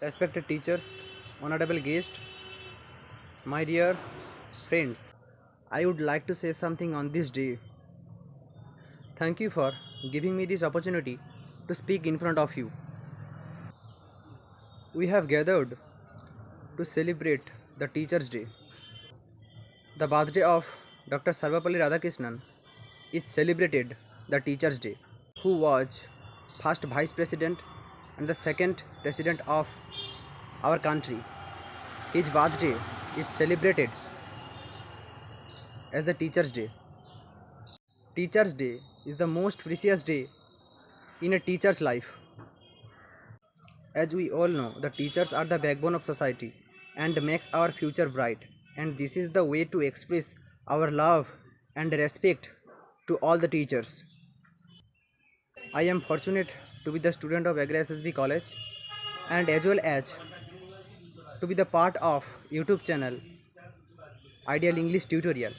Respected teachers, honorable guest, my dear friends, I would like to say something on this day. Thank you for giving me this opportunity to speak in front of you. We have gathered to celebrate the Teachers' Day. The birthday of Dr. Sarvapalli Radhakrishnan is celebrated the Teachers' Day, who was first Vice President and the second President of our country. His birthday is celebrated as the Teachers' Day. Teachers' Day is the most precious day in a teacher's life. As we all know, the teachers are the backbone of society and makes our future bright. And this is the way to express our love and respect to all the teachers. I am fortunate to be the student of Agri SSB College and as well as to be the part of YouTube channel Ideal English Tutorial.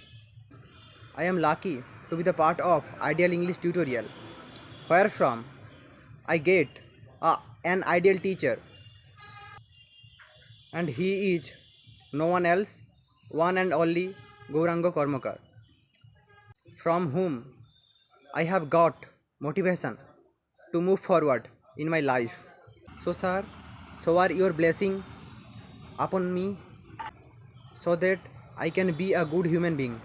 I am lucky to be the part of Ideal English Tutorial, where from I get an ideal teacher, and he is no one else, one and only Gauranga Karmakar, from whom I have got motivation to move forward in my life. So, sir, so are your blessing upon me so that I can be a good human being.